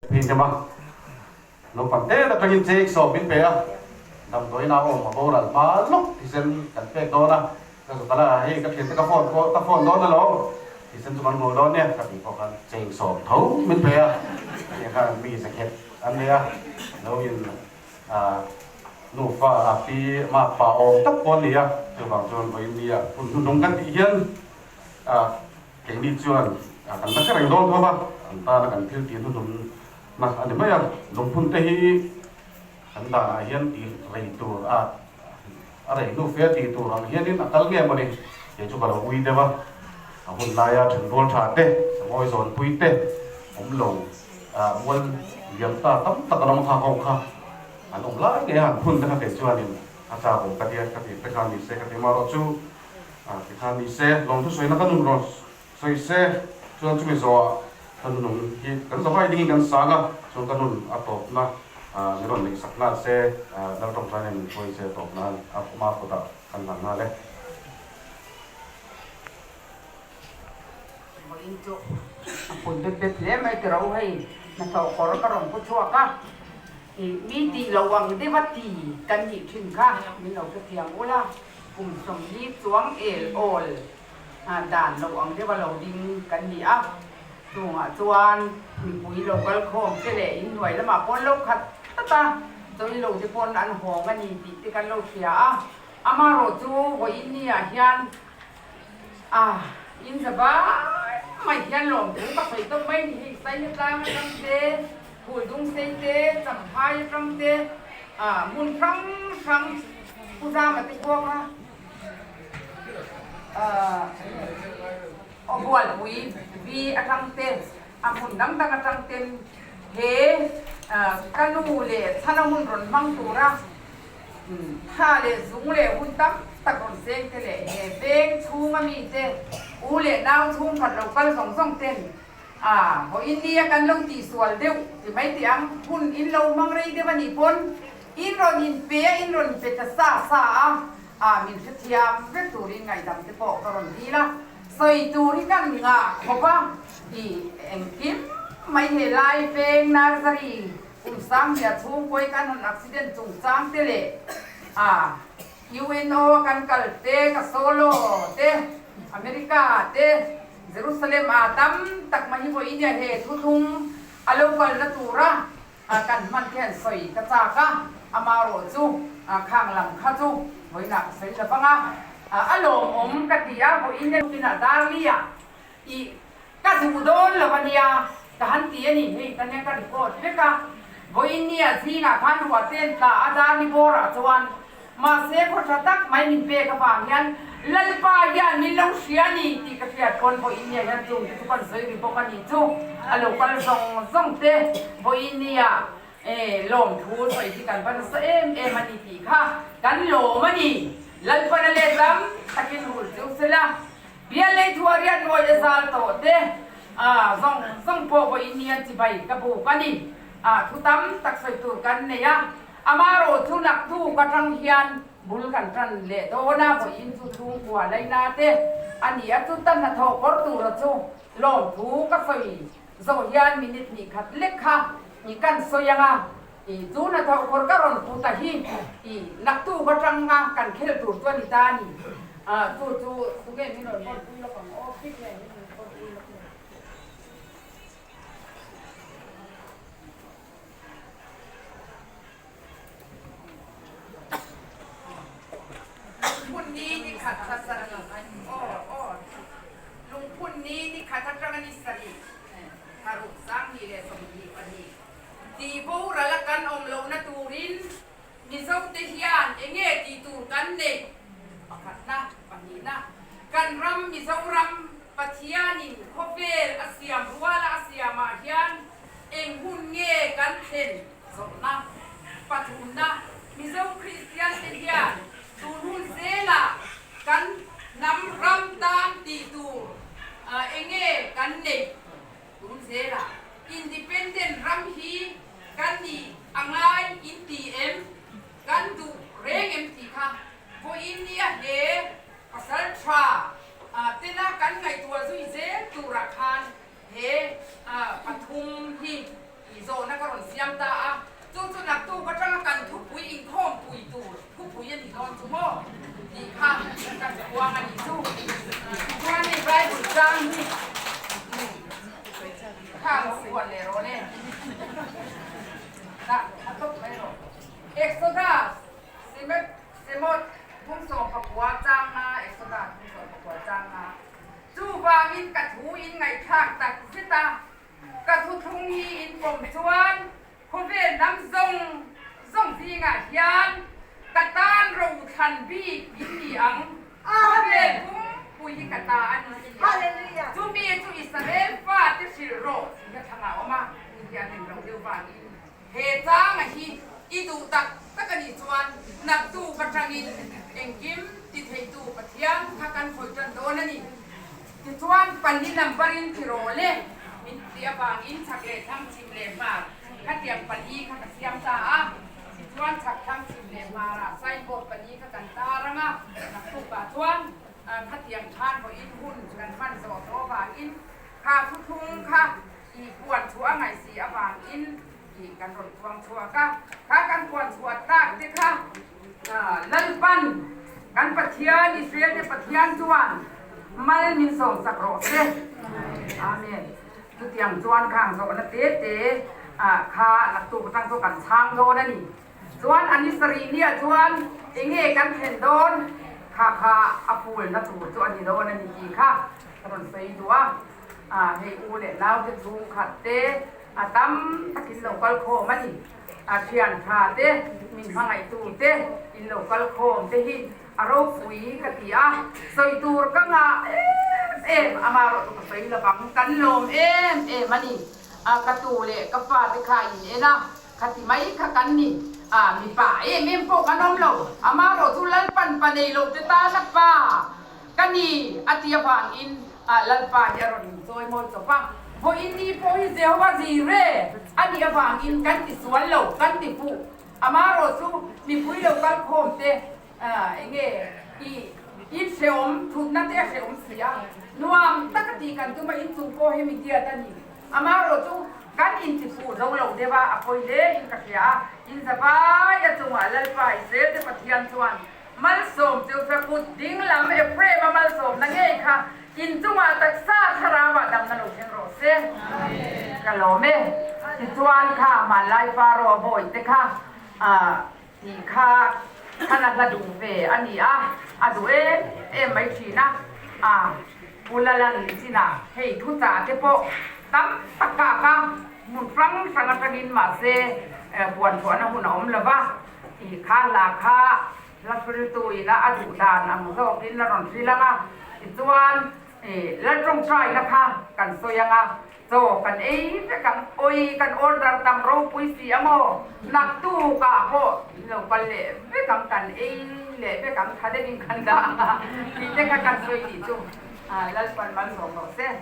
พี่ใช่ไหมลูกปันเต้แต่เป็นเจ๊กสอบบินเปียดำตัวน้าออกมาโบราณมาลุกที่เส้นกันเป๊กโดนะก็สุดท้ายให้กับเห็นตะฟอนโดนนะล้อที่เส้นจุมันโมโดนเนี่ยกับอีกพวกกันเจ๊กสอบเท่าบินเปียเนี่ยก็มีสเก็ตอันเนี้ยแล้วยินนูฟ้าปีมาป่าอมตักปนเนี่ยคือบางส่วนไปเนี่ยคุณนุ่งกันที่เห็นเก่งดีจวนกันนักแข่งโดนเขาปะอันตากันพิวตีนุ่งมาอันนี้ไม่ยังลงทุนเตะอันตาเห็นตีไรตัวอะไรนูเฟียตีตัวเห็นนี่นักการเงี้ยมันนี่เดี๋ยวจุกเราอุ้ยเด้ปะหุ่นลายถึงโดนชาเตะสมอยสอนปุยเตะผมลงวันเลี้ยงตาตั้มตะกร้องข้าวข้าอันองค์ละเนี่ยหุ่นนะครับเดี๋ยวจวนนี่อาจารย์ผมกระเดียกระเดียไปการนิเซ่กระเดียมาเราจูไปการนิเซ่ลงทุกส่วนนักการนุ่งรถส่วนเซ่จวนจุไม่สัวท่านนุ่งที่กันสบายดีกันสางจวนกันนุ่งอัตบนะในวันนี้สักนาเซ่เราต้องใช้ในช่วยเซ่ตบนั้นมาพุทธกันหลังนั่นเลยItu pun bebek lem itu rawai nak korang korang pun cua kah? Midi lawang dewati kan ni cingkah minau ketiang ulah song tuang ol dan lawang dewa lawding kan ni tuan mi pui lokal khom kele inway lama pon lokat tata toi lo de pon an hong kan ni ti kan lo sia amaro tu ho ini hian in sabah mai hian lom tu ka phei to mai ni sai ni tlang tang te phul dung sei te cham phai tang te mun frang pu za ma ti ko ka bual pui vi atang te mun dang dang atang ten he kanu le thana mun ron mang tu ra tha le zung le hun tam tak ron seng te le he beng chunga mi te u le nau chung phat lo kal song ten ho India kan lo ti sual deu ti mai ti ang hun in lo mang rei de bani pon in ron in pe ta sa min thiam ve turin ngai dam te po karon di la soi turi kan nga khopa i engkim mai he lai peng nursery sam ya chung koi kan accident chung chang te le UNO kan kal te ka solo te Amerika te Jerusalem tam tak mahi bo India he thuthum alokal na tura kan man khen soi ka cha ka amaro chu khang lam kha chu hoina sei la panga alom om ka tia bo India pina darlia I ka du don la bania ka han ti ani he kan ka report te ka bo India zinga khan wa ten ta adani bora chuan ma se ko tak mai min pe ka pa hian lalpa ya ni lo siani ti ka fiat kon bo India yan tu kan sei ri bo kan ni chu alo kal song te bo India lom thu soi ti kan ban sa em ani ti kha kan lo mani lalpa na le dam takin hul chu sela bia le thuarian wo ya sal to te song po bo India ti bai ka bu kani thu tam tak soi tu kan ne ya amaro thu nak thu ka thang hian bul kan tran le do na bo in chu thu kwa lai na te ani atu tan na tho kor tu ra chu lom thu ka soi zo hian minute ni khat lekha ni kan soyanga I chu na tho kor ka ron pu ta hi I nak tu ka tang nga kan khel tur tu ni ta ni chu ge mi no bon tu lo kang o phik le ni ko tu loพุ่นนี้นี่ขัดทัศนีลุงพุ่นนี้นี่ขัดทัศนีสรีทารุสร้างนี่เลยสมดีวันนี้ตีบูระละกันอมโลนะตูรินนี่เจ้าเทียนเองตีตูกันเด็กขัดนะวันนี้นะกันรำนี่เจ้ารำปัทยานินโคเฟลอาเซียมรัวละอาเซียมาเฮียนเองหุ่นเง่กันเห็นสมนะปัทุนนะมีเจ้าคริสเตียนเทียนตูนุ่นเซล่ะกันนำรำตามตีตูเองกันเด็กตูนุ่นเซล่ะอินดิเพนเดนต์รำฮีกันนี่อังไลอินทีเอ็มกันดูเร่งเอ็มทีค่ะพออินเดียเฮปัสสัลทราเตน่ากันไงตัวซุยเซตูรักฮันเฮปทุมที่ โซ นะตบไม่หรอกเอ็กโซดาสิเมสิมดพุ่งส่งผักหัวจางมาเอ็กโซดาพุ่งส่งผักหัวจางมาจูบาอินกัดหูอินไงข้างตักสิตากระทุทุ่งฮีอินปมชวนคนเวียนน้ำส่งที่งาเฮียนกระตานรูทันบีอินดีอังคนเวียนพุ่งปุยกระตาอันนี้จูมีจูอิสราเอลฟาติชิโรจะทำเอามาอินเดียหนึ่งเราเดียวบางอินเฮจ้างอ่ะฮีอีดูตักกันอีจวนนักดูกระชังอินเอ็งกิมติดให้ดูปะเทียนถ้ากันคอยจนโดนนี่ติดจวนปันนี้นำปรินทิโรเล่มินเตียบางอินชักเล่ทั้งชิมเล่มาข้าเตียงปันนี้ข้ากระเทียมตาติดจวนชักทั้งชิมเล่มาละไส้บดปันนี้ข้ากันตาระงะนักดูปะจวนข้าเตียงทานพออินหุ่นกันมันสอดโตบางอินข้าทุ่งข้าอีกวนชัวไงสีบางอินกันรถทวงชัวก็ข้ากันกวนชัวตากดิค่ะลันปันกันปะเทียนอิสราเอลปะเทียนจวนไม่มีส่งสักรอบเลยอาเมนทุกอย่างจวนข้างสวรรค์เตะข้าหลักตู้ตั้งตัวกันช่างโดนนี่จวนอันนี้สรีเนี่ยจวนเองกันเห็นโดนข้าอภูลนักตู้จวนนี่โดนนี่กี่ค่ะถนนไฟตัวให้อูเล่แล้วจะสูงขัดเตะตั้มตะกินโลกอลโคมันนี่เทียนชาเตะมินพังไอตูเตะอินโลกอลโคมเตะฮิอารมณ์ปุ๋ยกะทิสอยตูร์ก็งาอามาเราต้องไปละบังกันลมมันนี่กระตูเล่กระฟ้าตะไคร้นะคติไม่ขกันนี่มีป่ามีพวกกันอมโลอามาเราทุลันปันปันเอโลเตตาสักป่ากันนี่อาทิตย์ฟังอินลันป่าจะรอนซอยมอนสฟังพออินนี่พออินเซลว่าซีเร่อันนี้ฟังอินกันติสวนโลกันติผู้อามาเราสู้มีผู้โลกันโคมเตเงี้ยอีเสอมทุนนั่นเองเสอมเสียนัวตั้งแต่กันตัวมาอินซูโฟให้มีเดียตันนี่อามาเราจูกันอินติฟูเราเดี๋ยวว่าอภัยเล่อินกับเสียอินสบายจังหวะเล่ไปเสียแต่ปฏิญาณชวนมัลสมเจ้าพระพุทธดิ้งลำเอฟเรมามัลสมนั่นเองค่ะอินจังหวะตักซาคาราวะดำนันโอเชนโรเซ่กันโลเมติจวนค่ะมาไลฟาโรโบยเตค่ะที่ค่ะขนาดละดูเวอันนี้ดูไม่ชีนะอุลลันสินะเฮ้ยทุจ่าเทปตั้มตะกะค่ะมุนฟังสังกัดดินมาเซบวนสวนหุ่นอมละบ้าอีข้าลาข้าลักษณะตัวอีนะดูดานมุสลิมละรอนสิละงะอีจวนแล้วตรงใจนะคะกันโซยังโซกันไปกันโอยกันออเดอร์ตามรูปวิสีโมนักตู้กะโหเราไปเลยไปกันเลยไปกันทัดเดินกันดาที่เด็กกันโซยดีจุแล้วปันมันส่งเราเส้น